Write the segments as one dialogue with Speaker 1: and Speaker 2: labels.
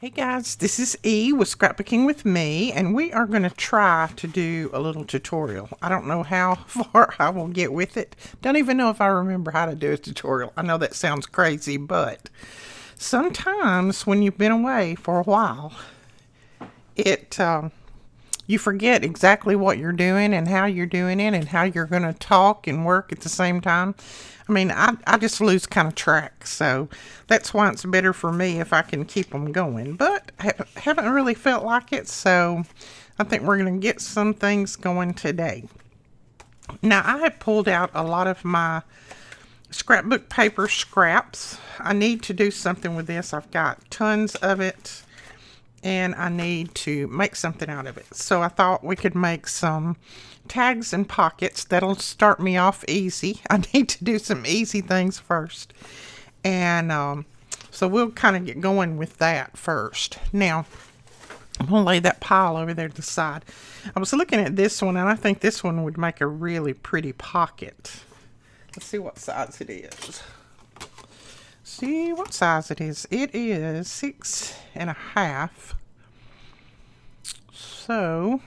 Speaker 1: Hey guys, this is E with Scrapbooking with me, and we are going to try to do a little tutorial. I don't know how far I will get with it. Don't even know if I remember how to do a tutorial. I know that sounds crazy, but sometimes when you've been away for a while, you forget exactly what you're doing and how you're doing it and how you're going to talk and work at the same time. I mean, I just lose kind of track, so that's why it's better for me if I can keep them going. But I haven't really felt like it, so I think we're going to get some things going today. Now, I have pulled out a lot of my scrapbook paper scraps. I need to do something with this. I've got tons of it, and I need to make something out of it. So I thought we could make some tags and pockets. That'll start me off easy. I need to do some easy things first. And so we'll kind of get going with that first. Now, I'm going to lay that pile over there to the side. I was looking at this one, and I think this one would make a really pretty pocket. Let's see what size it is. See what size it is. It is 6.5. So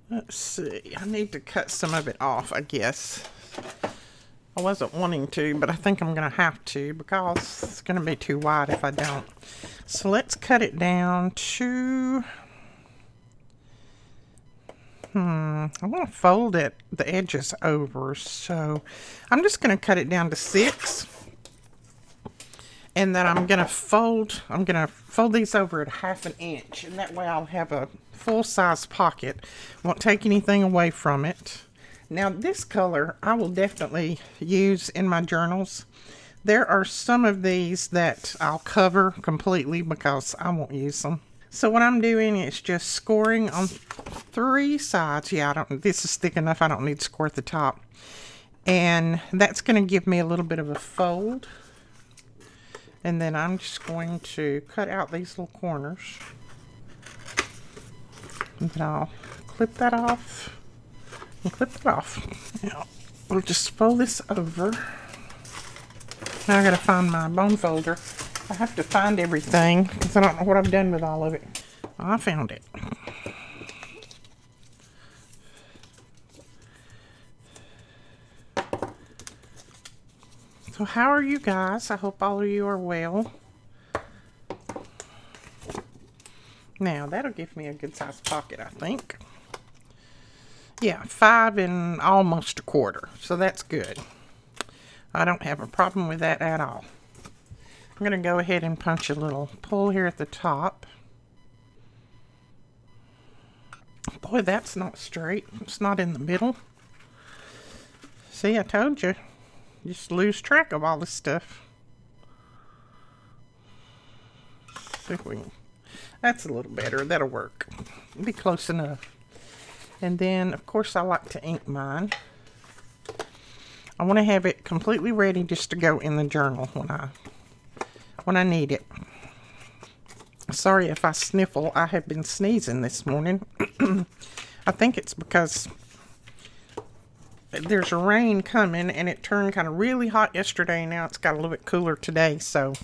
Speaker 1: let's see. I need to cut some of it off, I guess. I wasn't wanting to, but I think I'm going to have to because it's going to be too wide if I don't. So let's cut it down to... I want to fold it, the edges over, so I'm just going to cut it down to 6, and then I'm going to fold these over at 1/2 inch, and that way I'll have a full-size pocket. Won't take anything away from it. Now this color I will definitely use in my journals. There are some of these that I'll cover completely because I won't use them. So what I'm doing is just scoring on 3 sides. Yeah, this is thick enough. I don't need to score at the top. And that's going to give me a little bit of a fold. And then I'm just going to cut out these little corners. And then I'll clip that off. And clip it off. Now, we'll just fold this over. Now I got to find my bone folder. I have to find everything because I don't know what I've done with all of it. I found it. So how are you guys? I hope all of you are well. Now that'll give me a good sized pocket, I think. Yeah, 5 and almost 1/4. So that's good. I don't have a problem with that at all. I'm going to go ahead and punch a little pull here at the top. Boy, that's not straight. It's not in the middle. See, I told you. Just lose track of all this stuff. See if we can. That's a little better. That'll work. It'll be close enough. And then, of course, I like to ink mine. I want to have it completely ready just to go in the journal when I need it. Sorry if I sniffle. I have been sneezing this morning. I think it's because there's a rain coming and it turned kind of really hot yesterday. Now it's got a little bit cooler today, so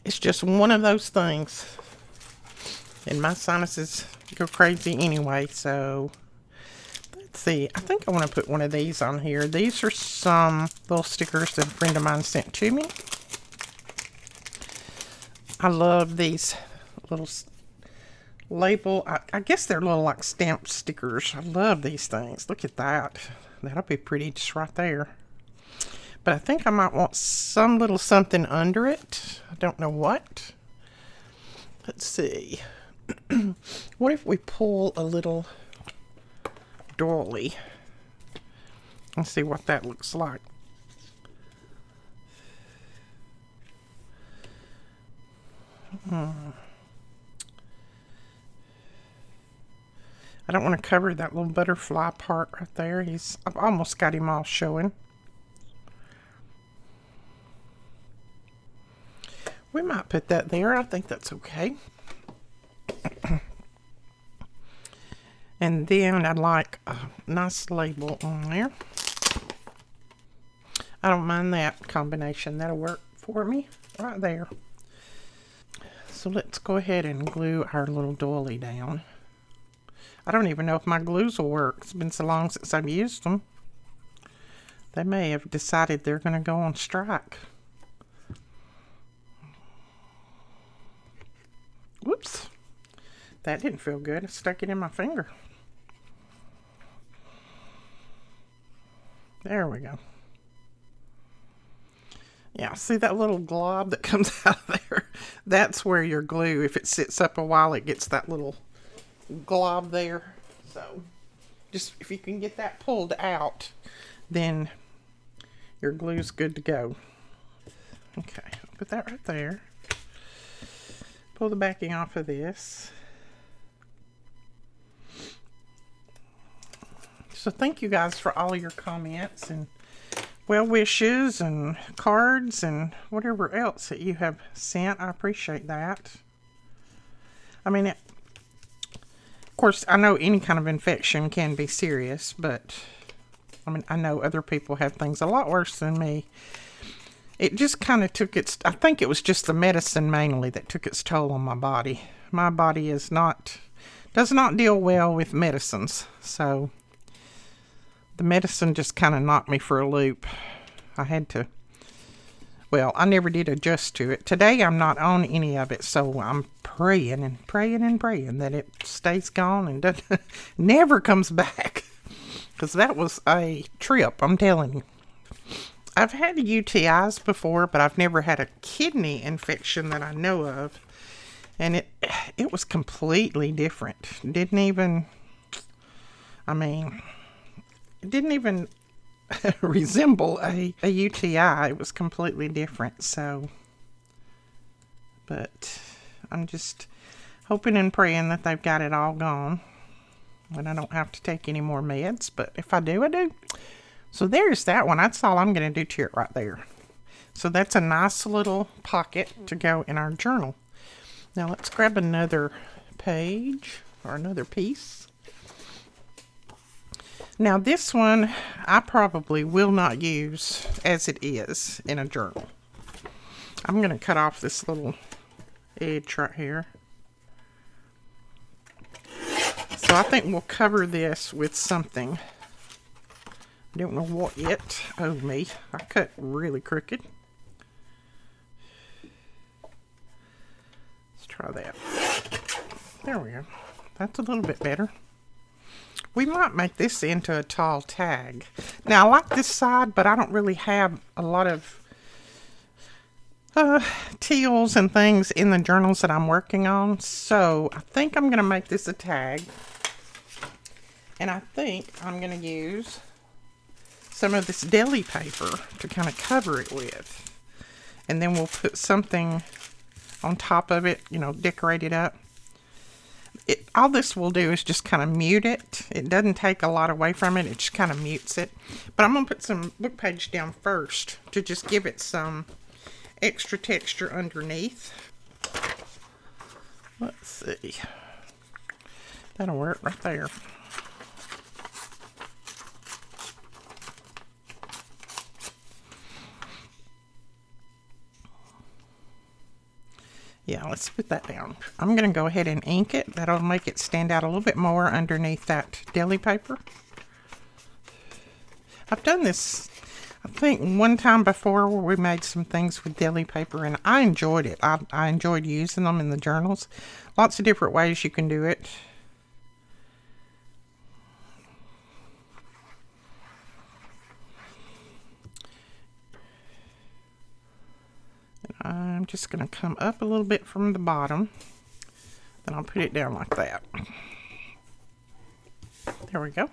Speaker 1: it's just one of those things. And my sinuses go crazy anyway, so let's see. I think I want to put one of these on here. These are some little stickers that a friend of mine sent to me. I love these little label. I guess they're little like stamp stickers. I love these things. Look at that. That'll be pretty just right there. But I think I might want some little something under it. I don't know what. Let's see. What if we pull a little doily? Let's see what that looks like. I don't want to cover that little butterfly part right there. I've almost got him all showing. We might put that there. I think that's okay. And then I'd like a nice label on there. I don't mind that combination. That'll work for me right there. So let's go ahead and glue our little doily down. I don't even know if my glues will work. It's been so long since I've used them. They may have decided they're going to go on strike. Whoops. That didn't feel good. I stuck it in my finger. There we go. Yeah, see that little glob that comes out of there? That's where your glue, if it sits up a while, it gets that little glob there. So just if you can get that pulled out, then your glue's good to go. Okay, put that right there. Pull the backing off of this. So thank you guys for all your comments and well wishes and cards and whatever else that you have sent. I appreciate that. I mean, of course, I know any kind of infection can be serious, but I mean, I know other people have things a lot worse than me. It just kind of took its, I think it was just the medicine mainly that took its toll on my body. My body does not deal well with medicines, so the medicine just kind of knocked me for a loop. I had to, well, I never did adjust to it. Today I'm not on any of it, so I'm praying and praying and praying that it stays gone and doesn't, never comes back. Because that was a trip, I'm telling you. I've had UTIs before, but I've never had a kidney infection that I know of. And it was completely different. Didn't even resemble a UTI. It was completely different. So, but I'm just hoping and praying that they've got it all gone and I don't have to take any more meds. But if I do, I do. So there's that one. That's all I'm going to do to it right there. So that's a nice little pocket to go in our journal. Now let's grab another page or another piece. Now this one I probably will not use as it is in a journal. I'm going to cut off this little edge right here. So I think we'll cover this with something. I don't know what yet. Oh me, I cut really crooked. Let's try that. There we go. That's a little bit better. We might make this into a tall tag. Now I like this side, but I don't really have a lot of teals and things in the journals that I'm working on. So I think I'm going to make this a tag. And I think I'm going to use some of this deli paper to kind of cover it with. And then we'll put something on top of it, you know, decorate it up. All this will do is just kind of mute it. It doesn't take a lot away from it. It just kind of mutes it. But I'm going to put some book page down first to just give it some extra texture underneath. Let's see. That'll work right there. Yeah, let's put that down. I'm going to go ahead and ink it. That'll make it stand out a little bit more underneath that deli paper. I've done this, I think, one time before where we made some things with deli paper, and I enjoyed it. I enjoyed using them in the journals. Lots of different ways you can do it. I'm just going to come up a little bit from the bottom. Then I'll put it down like that. There we go.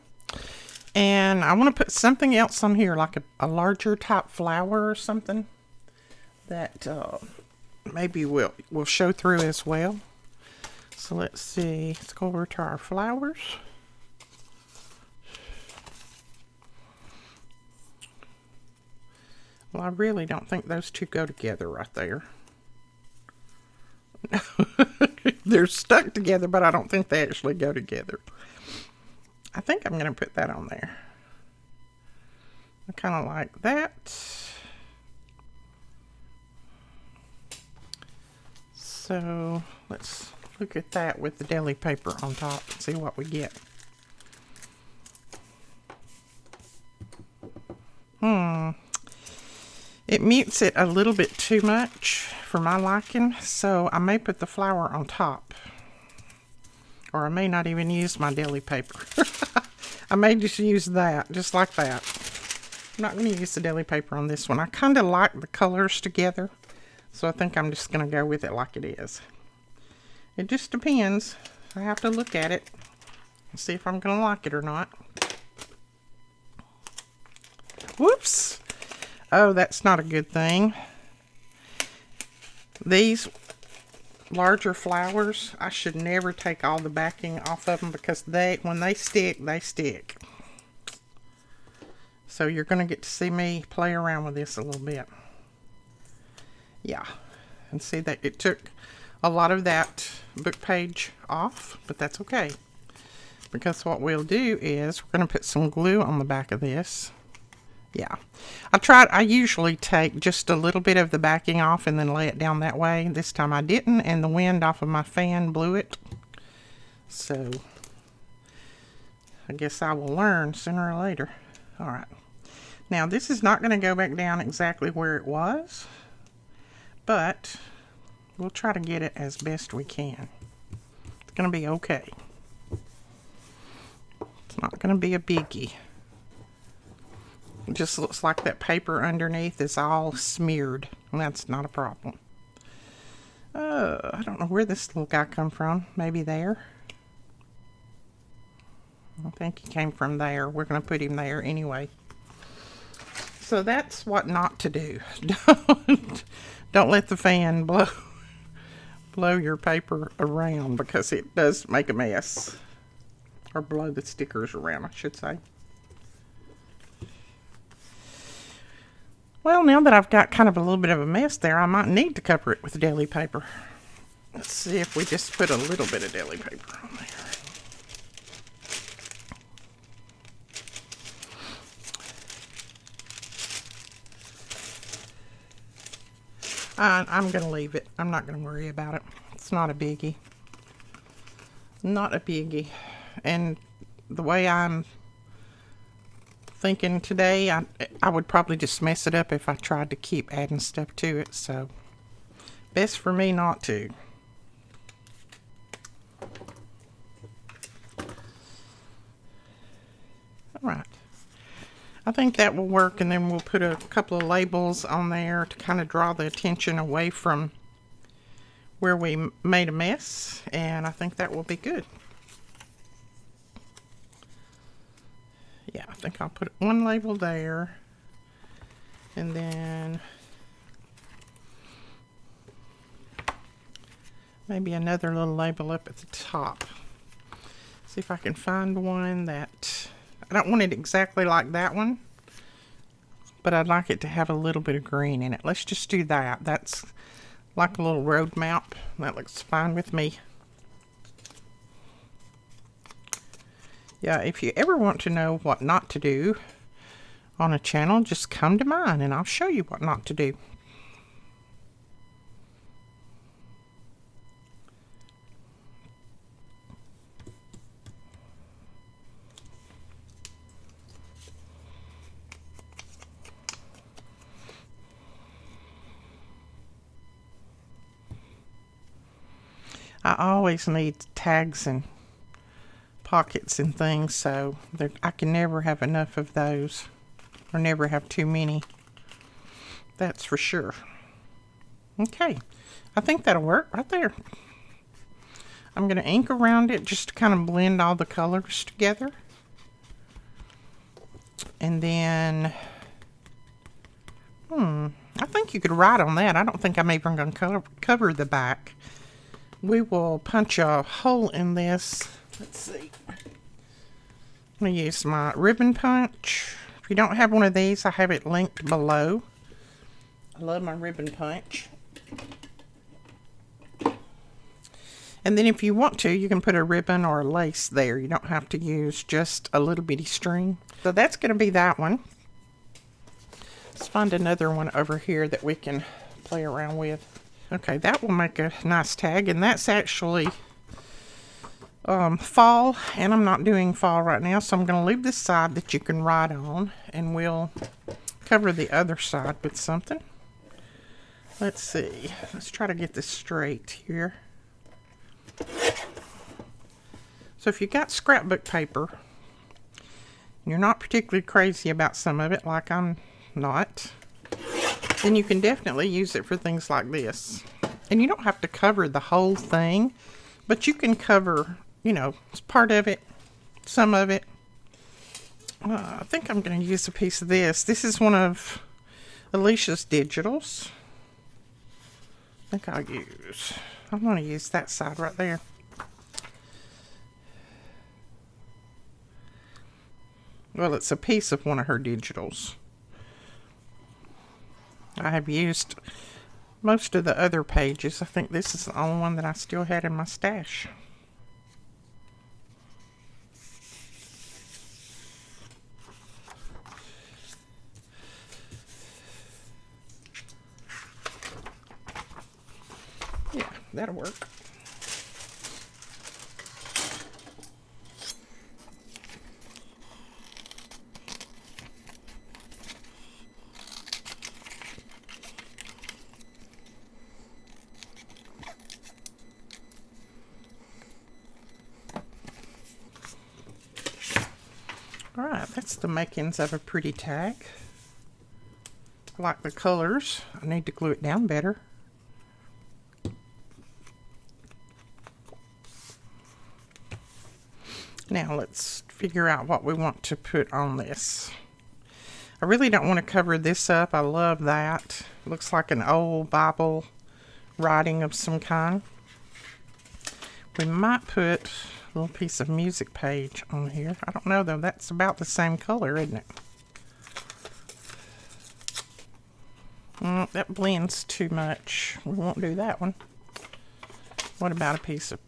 Speaker 1: And I want to put something else on here, like a larger type flower or something that maybe will show through as well. So let's see. Let's go over to our flowers. Well, I really don't think those two go together right there. They're stuck together, but I don't think they actually go together. I think I'm going to put that on there. I kind of like that. So let's look at that with the deli paper on top and see what we get. It mutes it a little bit too much for my liking, so I may put the flour on top. Or I may not even use my deli paper. I may just use that, just like that. I'm not going to use the deli paper on this one. I kind of like the colors together, so I think I'm just going to go with it like it is. It just depends. I have to look at it and see if I'm going to like it or not. Whoops! Oh, that's not a good thing. These larger flowers, I should never take all the backing off of them because when they stick, they stick. So you're going to get to see me play around with this a little bit. Yeah, and see that it took a lot of that book page off, but that's okay. Because what we'll do is we're going to put some glue on the back of this. Yeah, I usually take just a little bit of the backing off and then lay it down that way. This time I didn't, and the wind off of my fan blew it. So, I guess I will learn sooner or later. Alright, now this is not going to go back down exactly where it was, but we'll try to get it as best we can. It's going to be okay. It's not going to be a biggie. It just looks like that paper underneath is all smeared. And that's not a problem. I don't know where this little guy come from. Maybe there. I think he came from there. We're going to put him there anyway. So that's what not to do. Don't let the fan blow your paper around because it does make a mess. Or blow the stickers around, I should say. Well, now that I've got kind of a little bit of a mess there, I might need to cover it with deli paper. Let's see if we just put a little bit of deli paper on there. I'm going to leave it. I'm not going to worry about it. It's not a biggie. Not a biggie. And the way I'm thinking today, I would probably just mess it up if I tried to keep adding stuff to it, so best for me not to. Alright, I think that will work, and then we'll put a couple of labels on there to kind of draw the attention away from where we made a mess, and I think that will be good. Yeah, I think I'll put one label there, and then maybe another little label up at the top. See if I can find one that, I don't want it exactly like that one, but I'd like it to have a little bit of green in it. Let's just do that. That's like a little road map. That looks fine with me. Yeah, if you ever want to know what not to do on a channel, just come to mine and I'll show you what not to do. I always need tags and pockets and things, so I can never have enough of those, or never have too many. That's for sure. Okay, I think that'll work right there. I'm going to ink around it just to kind of blend all the colors together. And then, I think you could write on that. I don't think I'm even going to cover the back. We will punch a hole in this. Let's see. I'm going to use my ribbon punch. If you don't have one of these, I have it linked below. I love my ribbon punch. And then if you want to, you can put a ribbon or a lace there. You don't have to use just a little bitty string. So that's going to be that one. Let's find another one over here that we can play around with. Okay, that will make a nice tag, and that's actually fall, and I'm not doing fall right now, so I'm going to leave this side that you can write on, and we'll cover the other side with something. Let's see. Let's try to get this straight here. So if you got scrapbook paper, you're not particularly crazy about some of it, like I'm not, then you can definitely use it for things like this. And you don't have to cover the whole thing, but you can cover, you know, part of it, some of it. I think I'm going to use a piece of this. This is one of Alicia's digitals. I think I'm going to use that side right there. Well, it's a piece of one of her digitals. I have used most of the other pages. I think this is the only one that I still had in my stash. Yeah, that'll work. Alright, that's the makings of a pretty tag. I like the colors. I need to glue it down better. Now let's figure out what we want to put on this. I really don't want to cover this up. I love that. It looks like an old Bible writing of some kind. We might put a little piece of music page on here. I don't know though. That's about the same color, isn't it? That blends too much. We won't do that one. What about a piece of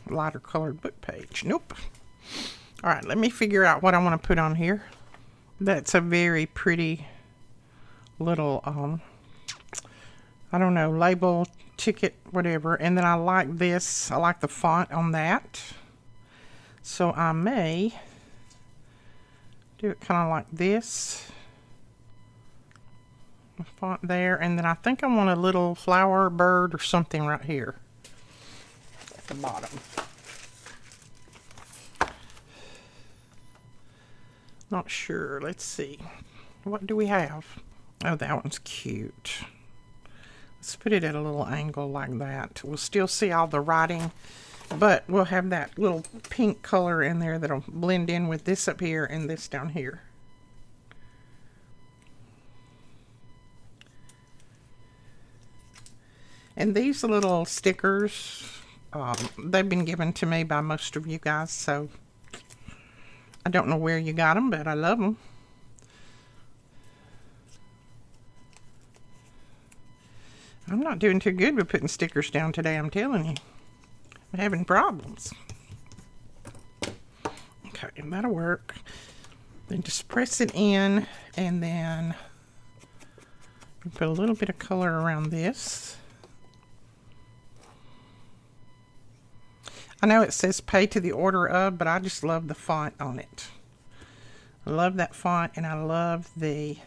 Speaker 1: lighter colored book page? Nope. Alright, let me figure out what I want to put on here. That's a very pretty little, I don't know, label, ticket, whatever. And then I like this. I like the font on that. So I may do it kind of like this. The font there. And then I think I want a little flower bird or something right here at the bottom. Not sure. Let's see. What do we have? Oh, that one's cute. Let's put it at a little angle like that. We'll still see all the writing, but we'll have that little pink color in there that'll blend in with this up here and this down here. And these little stickers, they've been given to me by most of you guys, so I don't know where you got them, but I love them. I'm not doing too good with putting stickers down today, I'm telling you. I'm having problems. Okay, and that'll work. Then just press it in, and then put a little bit of color around this. I know it says pay to the order of, but I just love the font on it. I love that font, and I love the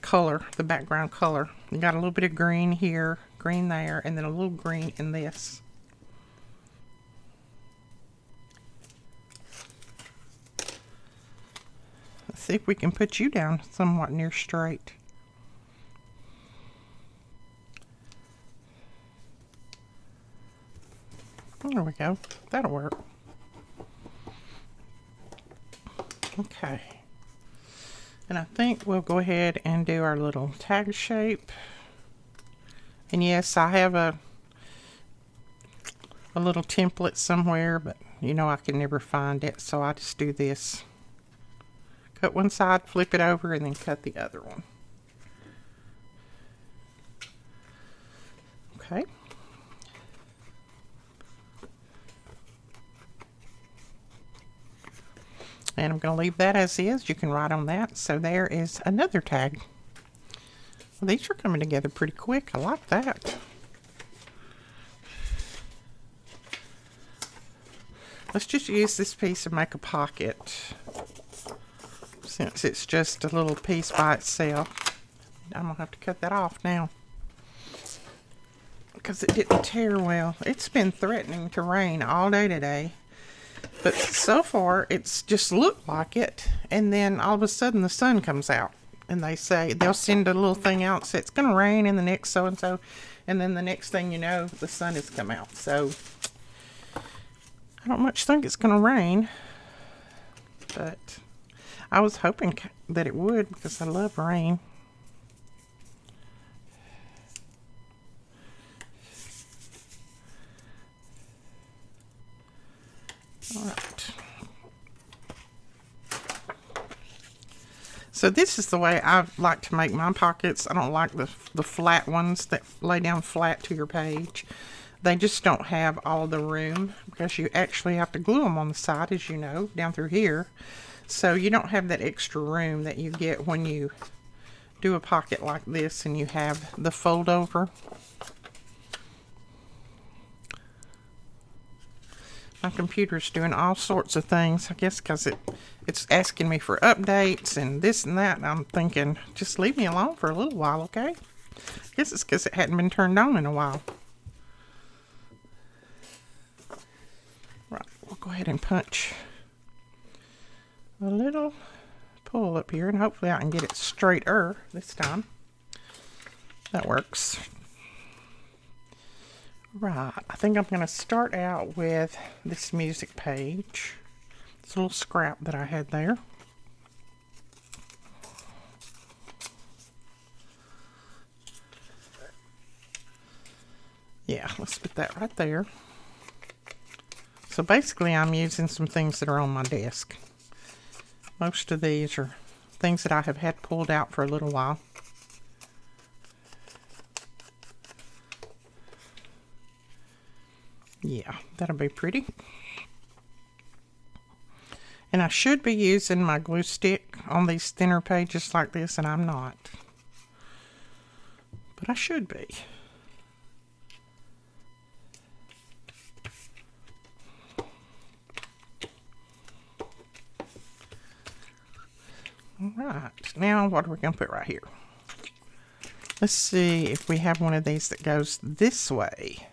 Speaker 1: color, the background color. You got a little bit of green here, green there, and then a little green in this. Let's see if we can put you down somewhat near straight. There we go. That'll work. Okay. And I think we'll go ahead and do our little tag shape. And yes, I have a little template somewhere, but you know I can never find it, so I just do this. Cut one side, flip it over, and then cut the other one. Okay. And I'm going to leave that as is. You can write on that. So there is another tag. Well, these are coming together pretty quick. I like that. Let's just use this piece and make a pocket. Since it's just a little piece by itself. I'm going to have to cut that off now. Because it didn't tear well. It's been threatening to rain all day today. But so far, it's just looked like it. And then all of a sudden, the sun comes out. And they say, they'll send a little thing out. Say it's going to rain in the next so-and-so. And then the next thing you know, the sun has come out. So, I don't much think it's going to rain. But I was hoping that it would because I love rain. All right. So this is the way I like to make my pockets. I don't like the flat ones that lay down flat to your page. They just don't have all the room because you actually have to glue them on the side, as you know, down through here. So you don't have that extra room that you get when you do a pocket like this and you have the fold over. My computer's doing all sorts of things, I guess because it's asking me for updates and this and that. And I'm thinking, just leave me alone for a little while, okay? I guess it's because it hadn't been turned on in a while. Right, we'll go ahead and punch a little pull up here, and hopefully I can get it straighter this time. That works. Right, I think I'm going to start out with this music page. This little scrap that I had there. Yeah, let's put that right there. So basically I'm using some things that are on my desk. Most of these are things that I have had pulled out for a little while. Yeah, that'll be pretty. And I should be using my glue stick on these thinner pages like this, and I'm not. But I should be. Alright, now what are we going to put right here? Let's see if we have one of these that goes this way.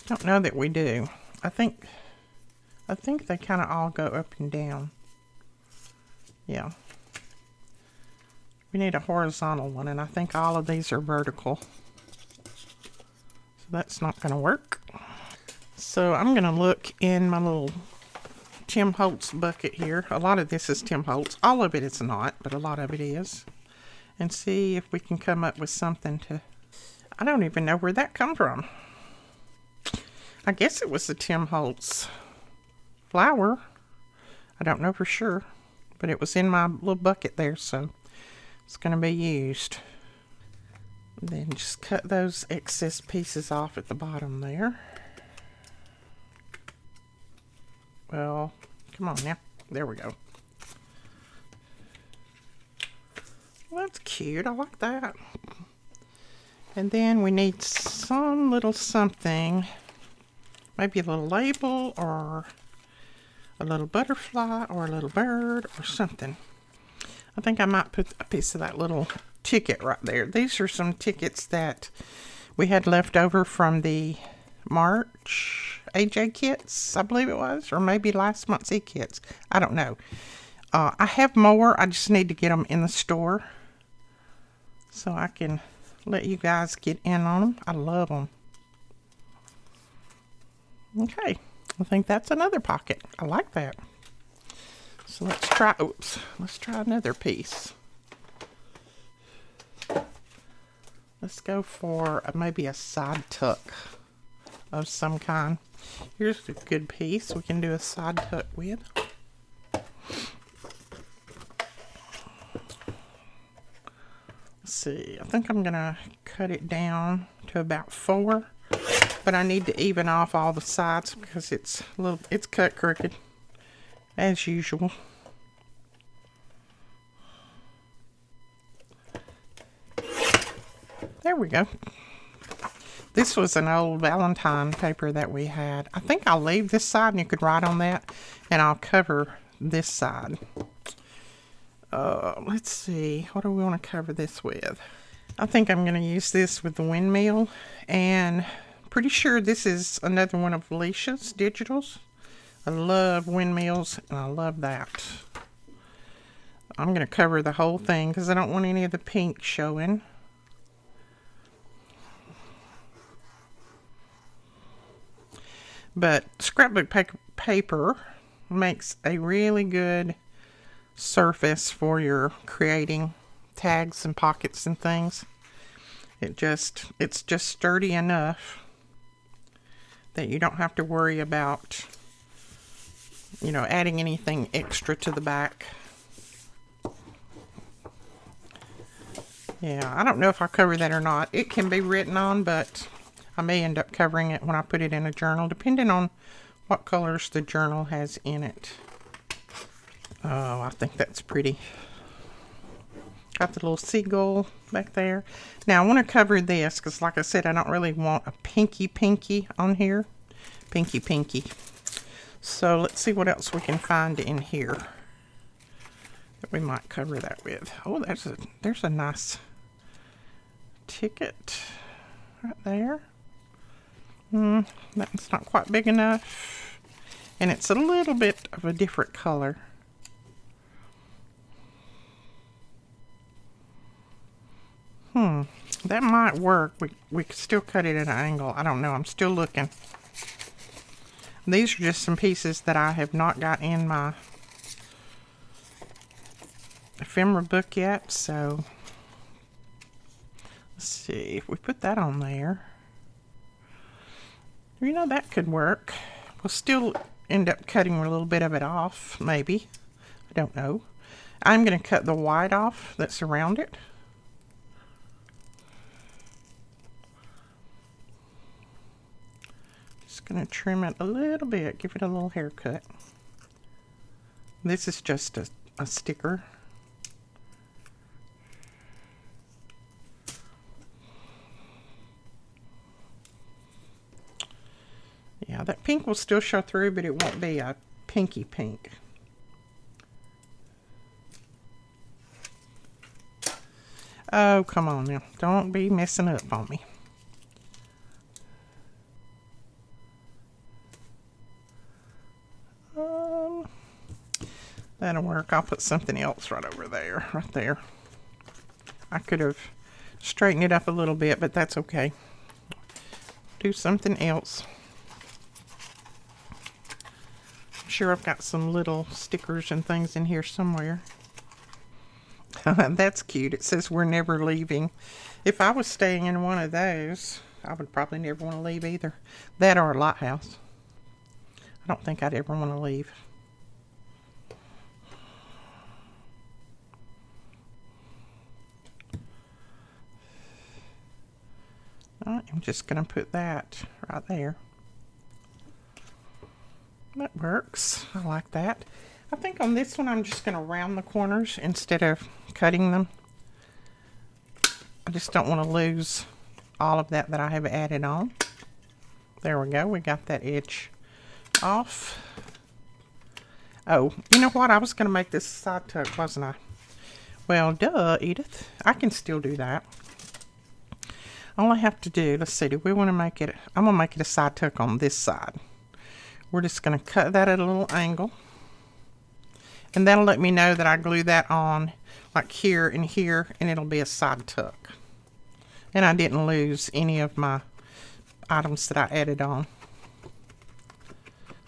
Speaker 1: Don't know that we do. I think they kind of all go up and down. Yeah. We need a horizontal one, and I think all of these are vertical. So that's not going to work. So I'm going to look in my little Tim Holtz bucket here. A lot of this is Tim Holtz. All of it is not, but a lot of it is. And see if we can come up with something to... I don't even know where that come from. I guess it was the Tim Holtz flower. I don't know for sure, but it was in my little bucket there, so it's going to be used. Then just cut those excess pieces off at the bottom there. Well, come on now. There we go. Well, that's cute. I like that. And then we need some little something. Maybe a little label or a little butterfly or a little bird or something. I think I might put a piece of that little ticket right there. These are some tickets that we had left over from the March AJ kits, I believe it was, or maybe last month's e-kits. I don't know. I have more. I just need to get them in the store so I can let you guys get in on them. I love them. Okay, I think that's another pocket. I like that. So let's try, let's try another piece. Let's go for maybe a side tuck of some kind. Here's a good piece we can do a side tuck with. Let's see, I think I'm gonna cut it down to about 4. But I need to even off all the sides because it's cut crooked, as usual. There we go. This was an old Valentine paper that we had. I think I'll leave this side and you could write on that, and I'll cover this side. Let's see, what do we want to cover this with? I think I'm going to use this with the windmill, and pretty sure this is another one of Alicia's digitals. I love windmills, and I love that. I'm going to cover the whole thing because I don't want any of the pink showing. But scrapbook paper makes a really good surface for your creating tags and pockets and things. It's just sturdy enough that you don't have to worry about, you know, adding anything extra to the back. Yeah, I don't know if I'll cover that or not. It can be written on, but I may end up covering it when I put it in a journal, depending on what colors the journal has in it. Oh, I think that's pretty. Got the little seagull back there. Now, I want to cover this because, like I said, I don't really want a pinky on here. Pinky. So, let's see what else we can find in here that we might cover that with. Oh, there's a nice ticket right there. That's not quite big enough. And it's a little bit of a different color. That might work. We could still cut it at an angle. I don't know. I'm still looking. These are just some pieces that I have not got in my ephemera book yet. So, let's see if we put that on there. You know, that could work. We'll still end up cutting a little bit of it off, maybe. I don't know. I'm going to cut the white off that's around it. Just going to trim it a little bit, give it a little haircut. This is just a sticker. Yeah, that pink will still show through, but it won't be a pinky pink. Oh, come on now. Don't be messing up on me. That'll work. I'll put something else right over there, right there. I could have straightened it up a little bit, but that's okay. Do something else. I'm sure I've got some little stickers and things in here somewhere. That's cute. It says we're never leaving. If I was staying in one of those, I would probably never want to leave either. That or a lighthouse. I don't think I'd ever want to leave. I'm just going to put that right there. That works. I like that. I think on this one I'm just going to round the corners instead of cutting them. I just don't want to lose all of that I have added on. There we go. We got that edge off. Oh, you know what? I was going to make this side tuck, wasn't I? Well, duh, Edith. I can still do that. All I have to do, let's see, do we want to make it, I'm going to make it a side tuck on this side. We're just going to cut that at a little angle. And that'll let me know that I glue that on like here, and it'll be a side tuck. And I didn't lose any of my items that I added on.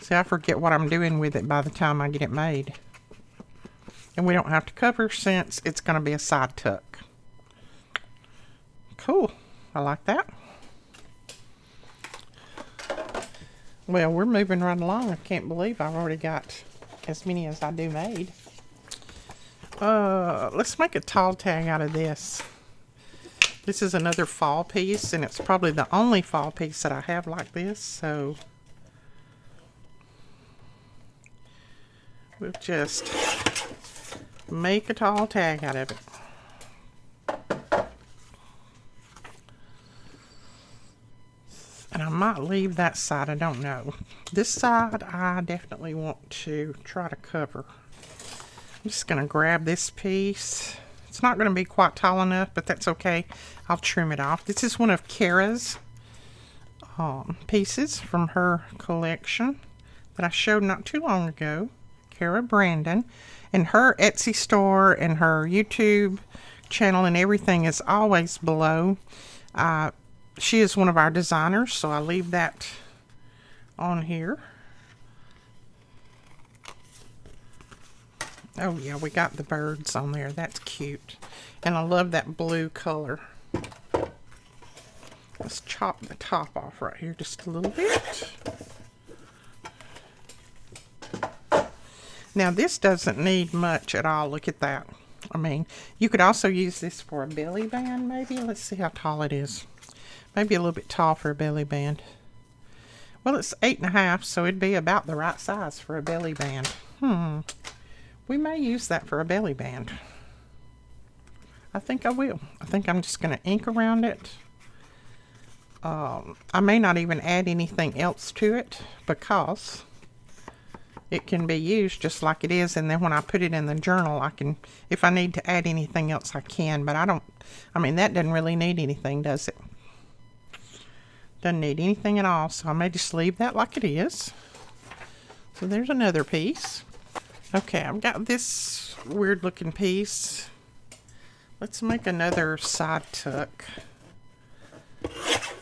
Speaker 1: See, I forget what I'm doing with it by the time I get it made. And we don't have to cover since it's going to be a side tuck. Cool. I like that. Well, we're moving right along. I can't believe I've already got as many as I do made. Let's make a tall tag out of this. This is another fall piece, and it's probably the only fall piece that I have like this, so we'll just make a tall tag out of it. And I might leave that side, I don't know. This side, I definitely want to try to cover. I'm just going to grab this piece. It's not going to be quite tall enough, but that's okay. I'll trim it off. This is one of Kara's pieces from her collection that I showed not too long ago. Kara Brandon. And her Etsy store and her YouTube channel and everything is always below. She is one of our designers, so I leave that on here. Oh yeah, we got the birds on there. That's cute. And I love that blue color. Let's chop the top off right here just a little bit. Now this doesn't need much at all. Look at that. I mean, you could also use this for a belly band maybe. Let's see how tall it is. Maybe a little bit tall for a belly band. Well, it's 8.5, so it'd be about the right size for a belly band. We may use that for a belly band. I think I will. I think I'm just going to ink around it. I may not even add anything else to it because it can be used just like it is, and then when I put it in the journal, I can, if I need to add anything else, I can, but I mean, that doesn't really need anything, does it? Doesn't need anything at all, so I may just leave that like it is. So there's another piece. Okay, I've got this weird looking piece. Let's make another side tuck.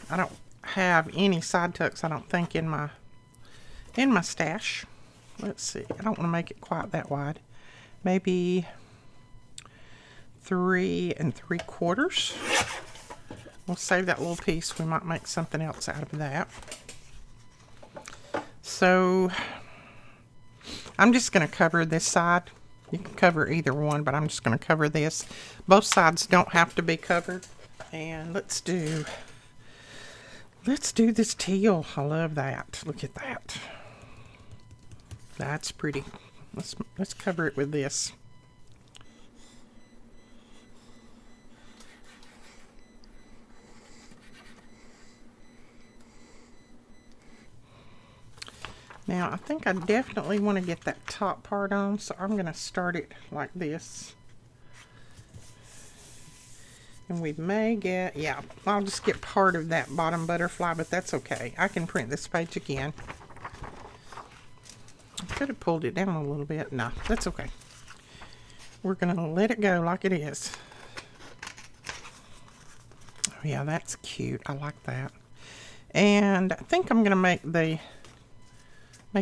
Speaker 1: I don't have any side tucks, I don't think, in my stash. Let's see, I don't want to make it quite that wide. Maybe 3 3/4. We'll save that little piece. We might make something else out of that. So I'm just going to cover this side. You can cover either one, but I'm just going to cover this. Both sides don't have to be covered. And let's do this teal. I love that. Look at that. That's pretty. Let's cover it with this. Now, I think I definitely want to get that top part on, so I'm going to start it like this. And we may get, yeah, I'll just get part of that bottom butterfly, but that's okay. I can print this page again. I could have pulled it down a little bit. No, that's okay. We're going to let it go like it is. Oh, yeah, that's cute. I like that. And I think I'm going to make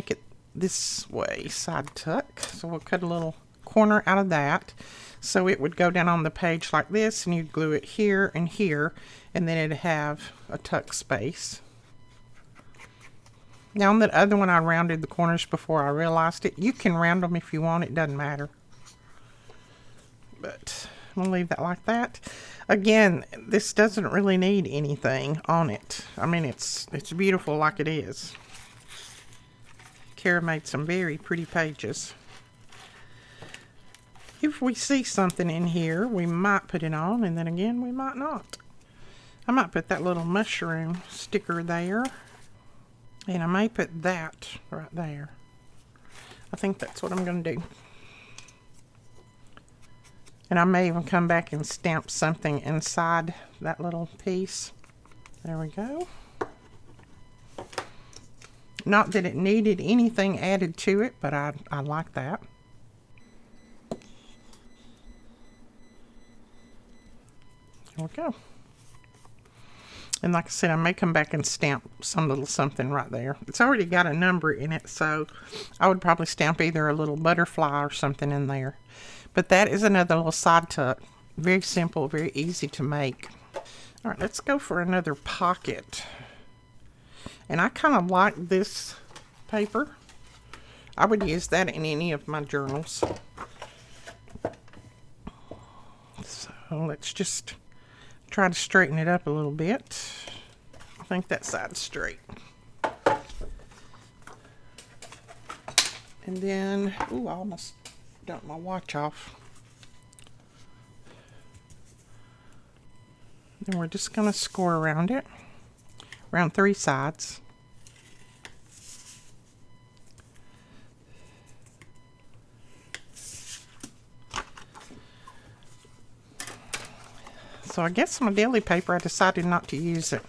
Speaker 1: it this way, side tuck. So we'll cut a little corner out of that. So it would go down on the page like this, and you'd glue it here and here, and then it'd have a tuck space. Now on that other one, I rounded the corners before I realized it. You can round them if you want, it doesn't matter. But we'll leave that like that. Again, this doesn't really need anything on it. I mean, it's beautiful like it is. Kara made some very pretty pages. If we see something in here, we might put it on, and then again, we might not. I might put that little mushroom sticker there, and I may put that right there. I think that's what I'm going to do. And I may even come back and stamp something inside that little piece. There we go. Not that it needed anything added to it, but I like that. There we go. And like I said, I may come back and stamp some little something right there. It's already got a number in it, so I would probably stamp either a little butterfly or something in there. But that is another little side tuck. Very simple, very easy to make. All right, let's go for another pocket. And I kind of like this paper. I would use that in any of my journals. So let's just try to straighten it up a little bit. I think that side's straight. And then, ooh, I almost dumped my watch off. Then we're just going to score around it. around 3 sides. So I guess my deli paper, I decided not to use it.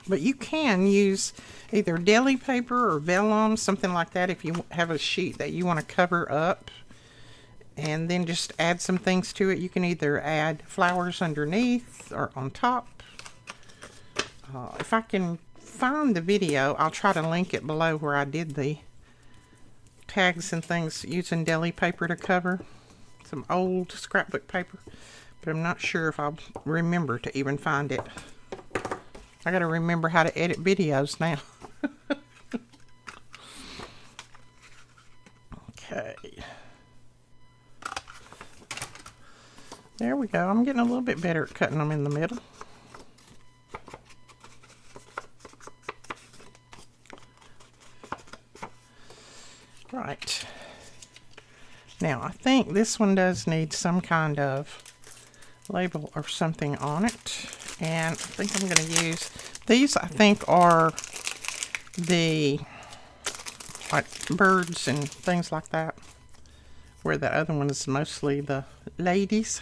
Speaker 1: But you can use either deli paper or vellum, something like that, if you have a sheet that you want to cover up. And then just add some things to it. You can either add flowers underneath or on top. If I can find the video, I'll try to link it below where I did the tags and things using deli paper to cover. Some old scrapbook paper. But I'm not sure if I'll remember to even find it. I gotta remember how to edit videos now. Okay. There we go. I'm getting a little bit better at cutting them in the middle. Right. Now, I think this one does need some kind of label or something on it. And I think I'm going to use these. I think are the like birds and things like that, where the other one is mostly the ladies.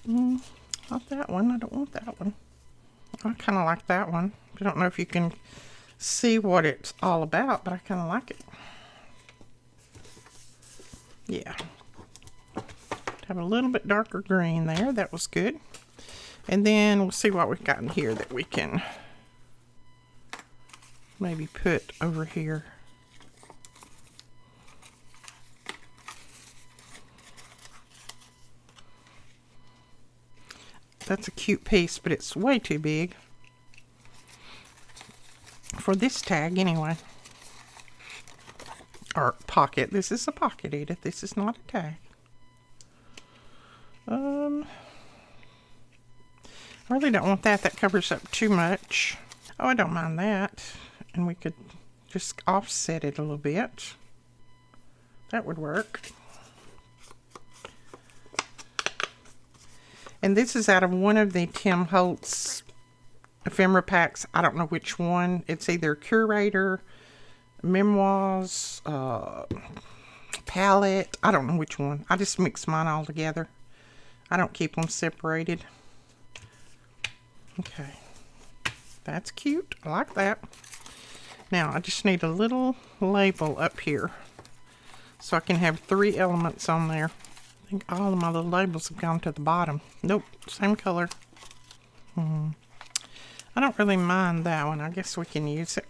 Speaker 1: Not that one. I don't want that one. I kind of like that one. I don't know if you can see what it's all about, but I kind of like it. Yeah. Have a little bit darker green there. That was good. And then we'll see what we've got in here that we can maybe put over here. That's a cute piece, but it's way too big for this tag anyway. Or pocket. This is a pocket, Edith. This is not a tag. I really don't want that. That covers up too much. Oh, I don't mind that. And we could just offset it a little bit. That would work. And this is out of one of the Tim Holtz ephemera packs. I don't know which one. It's either Curator, Memoirs, Palette. I don't know which one. I just mix mine all together. I don't keep them separated. Okay. That's cute. I like that. Now, I just need a little label up here so I can have 3 elements on there. I think all of my little labels have gone to the bottom. Nope, same color. I don't really mind that one. I guess we can use it.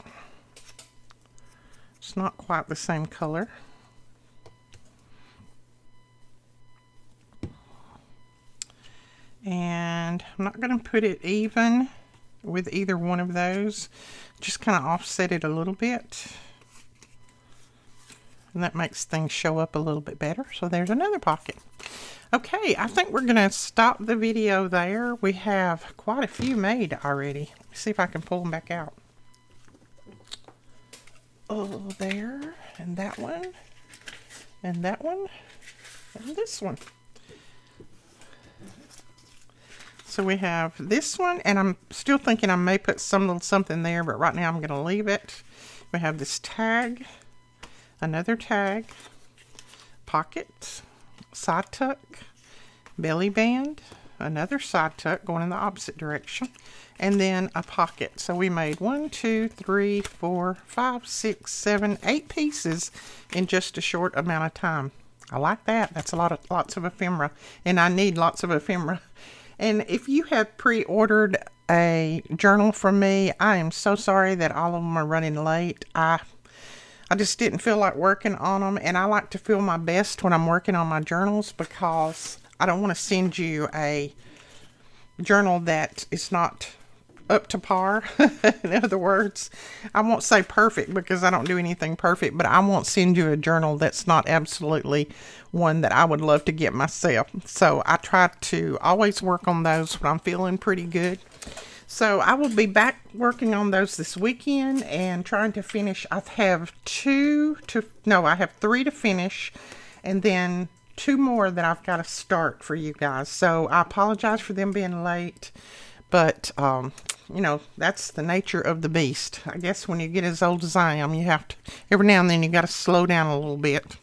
Speaker 1: It's not quite the same color. And I'm not going to put it even with either one of those. Just kind of offset it a little bit. And that makes things show up a little bit better. So there's another pocket. Okay, I think we're going to stop the video there. We have quite a few made already. Let's see if I can pull them back out. Oh, there. And that one. And that one. And this one. So we have this one, and I'm still thinking I may put some little something there, but right now I'm going to leave it. We have this tag, another tag, pocket, side tuck, belly band, another side tuck going in the opposite direction, and then a pocket. So we made 1, 2, 3, 4, 5, 6, 7, 8 pieces in just a short amount of time. I like that. That's lots of ephemera, and I need lots of ephemera. And if you have pre-ordered a journal from me, I am so sorry that all of them are running late. I just didn't feel like working on them, and I like to feel my best when I'm working on my journals because I don't want to send you a journal that is not up to par. In other words, I won't say perfect because I don't do anything perfect, but I won't send you a journal that's not absolutely one that I would love to get myself. So I try to always work on those when I'm feeling pretty good. So I will be back working on those this weekend and trying to finish. I have 3 to finish, and then 2 more that I've got to start for you guys. So I apologize for them being late, but you know, that's the nature of the beast. I guess when you get as old as I am, you have to, every now and then you got to slow down a little bit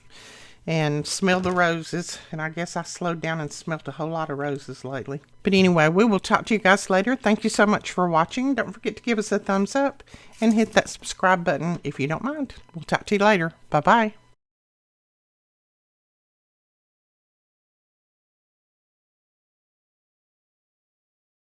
Speaker 1: and smell the roses. And I guess I slowed down and smelt a whole lot of roses lately. But anyway, we will talk to you guys later. Thank you so much for watching. Don't forget to give us a thumbs up and hit that subscribe button if you don't mind. We'll talk to you later. Bye-bye.